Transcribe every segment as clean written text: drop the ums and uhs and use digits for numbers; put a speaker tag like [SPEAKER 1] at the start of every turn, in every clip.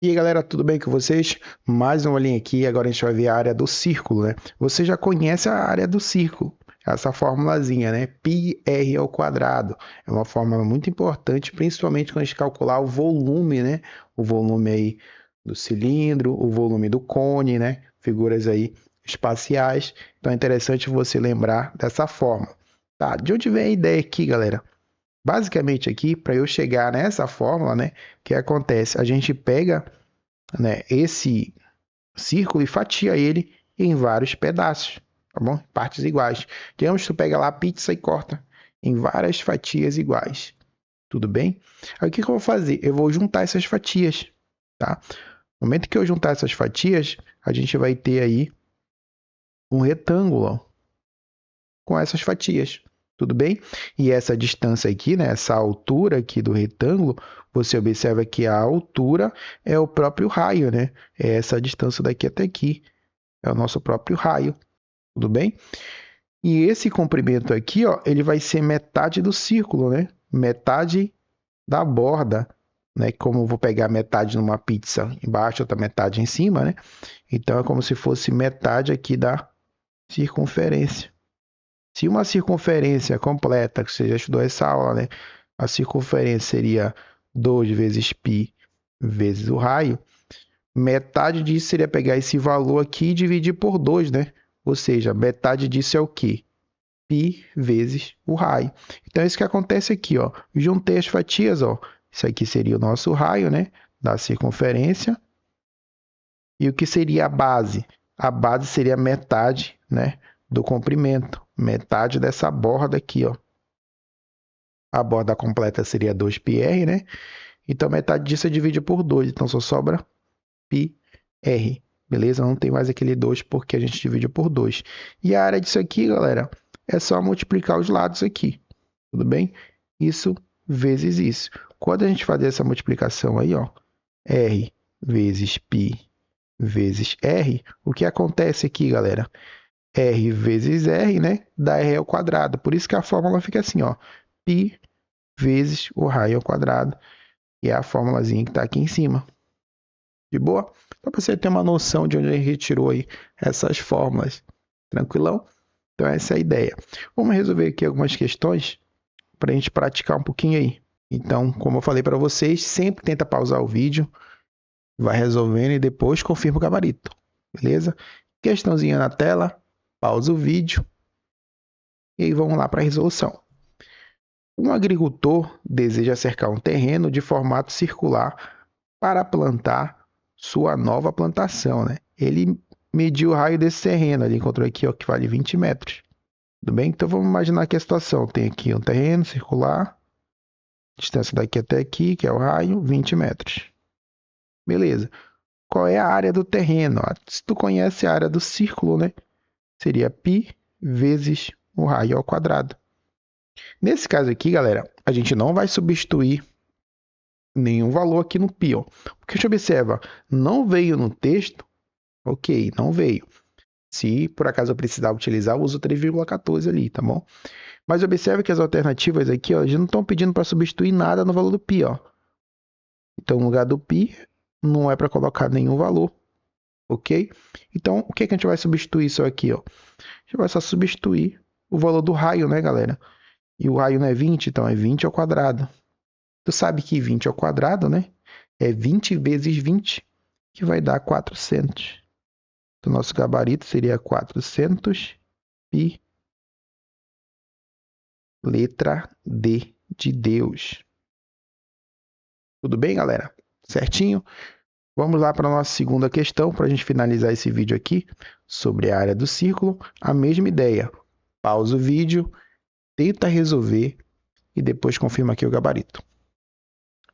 [SPEAKER 1] E aí, galera, tudo bem com vocês? Mais uma linha aqui, agora a gente vai ver a área do círculo, né? Você já conhece a área do círculo, essa formulazinha, né? πr ao quadrado. É uma fórmula muito importante, principalmente quando a gente calcular o volume, né? O volume aí do cilindro, o volume do cone, né? Figuras aí espaciais. Então é interessante você lembrar dessa fórmula. Tá, de onde vem a ideia aqui, galera? Basicamente aqui, para eu chegar nessa fórmula, né? O que acontece? A gente pega, né, esse círculo e fatia ele em vários pedaços, tá bom? Partes iguais. Digamos que tu pega lá a pizza e corta em várias fatias iguais. Tudo bem? Aí o que eu vou fazer? Eu vou juntar essas fatias, tá? No momento que eu juntar essas fatias, a gente vai ter aí um retângulo com essas fatias. Tudo bem? E essa distância aqui, né, essa altura aqui do retângulo, você observa que a altura é o próprio raio, né? É essa distância daqui até aqui. É o nosso próprio raio. Tudo bem? E esse comprimento aqui, ó, ele vai ser metade do círculo, né? Metade da borda, né? Como eu vou pegar metade numa pizza embaixo, outra metade em cima, né? Então é como se fosse metade aqui da circunferência. Se uma circunferência completa, que você já estudou essa aula, né? A circunferência seria 2 vezes π vezes o raio. Metade disso seria pegar esse valor aqui e dividir por 2, né? Ou seja, metade disso é o quê? Π vezes o raio. Então, é isso que acontece aqui, ó. Juntei as fatias, ó. Isso aqui seria o nosso raio, né? Da circunferência. E o que seria a base? A base seria metade, né? Do comprimento. Metade dessa borda aqui, ó. A borda completa seria 2πr, né? Então, metade disso é dividido por 2. Então, só sobra πr. Beleza? Não tem mais aquele 2 porque a gente divide por 2. E a área disso aqui, galera, é só multiplicar os lados aqui. Tudo bem? Isso vezes isso. Quando a gente fazer essa multiplicação aí, ó, r vezes π vezes r, o que acontece aqui, galera? R vezes r, né? Dá r ao quadrado. Por isso que a fórmula fica assim, ó. π vezes o raio ao quadrado. E é a formulazinha que está aqui em cima. De boa? Só para você ter uma noção de onde a gente retirou aí essas fórmulas. Tranquilão? Então essa é a ideia. Vamos resolver aqui algumas questões para a gente praticar um pouquinho aí. Então, como eu falei para vocês, sempre tenta pausar o vídeo, vai resolvendo e depois confirma o gabarito. Beleza? Questãozinha na tela, pausa o vídeo e aí vamos lá para a resolução. Um agricultor deseja cercar um terreno de formato circular para plantar sua nova plantação, né? Ele mediu o raio desse terreno, ele encontrou aqui, ó, que vale 20 metros. Tudo bem? Então vamos imaginar que a situação tem aqui um terreno circular, distância daqui até aqui, que é o raio, 20 metros. Beleza. Qual é a área do terreno? Se tu conhece a área do círculo, né? Seria π vezes o raio ao quadrado. Nesse caso aqui, galera, a gente não vai substituir nenhum valor aqui no π, ó. Porque a gente observa, não veio no texto, ok, não veio. Se por acaso eu precisar utilizar, eu uso 3,14 ali, tá bom? Mas observe que as alternativas aqui, ó, já não estão pedindo para substituir nada no valor do π, ó. Então, no lugar do π, não é para colocar nenhum valor, ok? Então, o que a gente vai substituir isso aqui, ó? A gente vai só substituir o valor do raio, né, galera? E o raio não é 20, então é 20 ao quadrado. Tu sabe que 20 ao quadrado, né? É 20 vezes 20, que vai dar 400. Então, nosso gabarito seria 400 π, letra D de Deus. Tudo bem, galera? Certinho? Vamos lá para a nossa segunda questão, para a gente finalizar esse vídeo aqui sobre a área do círculo. A mesma ideia. Pausa o vídeo, tenta resolver e depois confirma aqui o gabarito.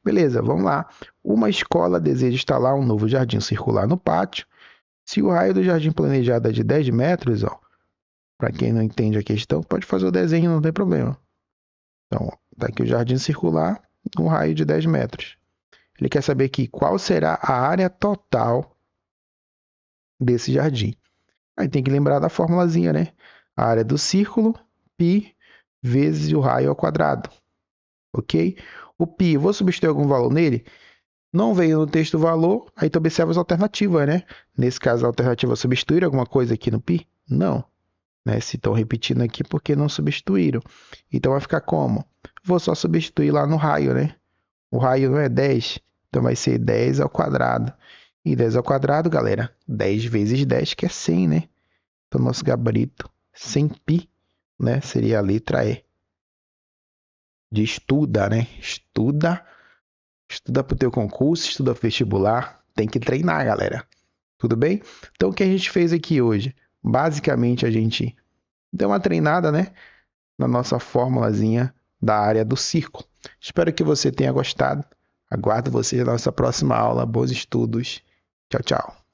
[SPEAKER 1] Beleza, vamos lá. Uma escola deseja instalar um novo jardim circular no pátio. Se o raio do jardim planejado é de 10 metros, ó, para quem não entende a questão, pode fazer o desenho, não tem problema. Então, está aqui o jardim circular, um raio de 10 metros. Ele quer saber aqui qual será a área total desse jardim. Aí tem que lembrar da formulazinha, né? A área do círculo, π vezes o raio ao quadrado. Ok? O π, vou substituir algum valor nele? Não veio no texto o valor, aí tu observa as alternativas, né? Nesse caso, a alternativa substituir alguma coisa aqui no π? Não, né? Se estão repetindo aqui porque não substituíram. Então vai ficar como? Vou só substituir lá no raio, né? O raio não é 10, então vai ser 10 ao quadrado. E 10 ao quadrado, galera, 10 vezes 10, que é 100, né? Então, nosso gabarito 100π, né? Seria a letra E. De estuda, né? Estuda para o teu concurso, estuda pro vestibular. Tem que treinar, galera. Tudo bem? Então, o que a gente fez aqui hoje? Basicamente, a gente deu uma treinada, né? Na nossa formulazinha da área do círculo. Espero que você tenha gostado. Aguardo você na nossa próxima aula. Bons estudos. Tchau, tchau.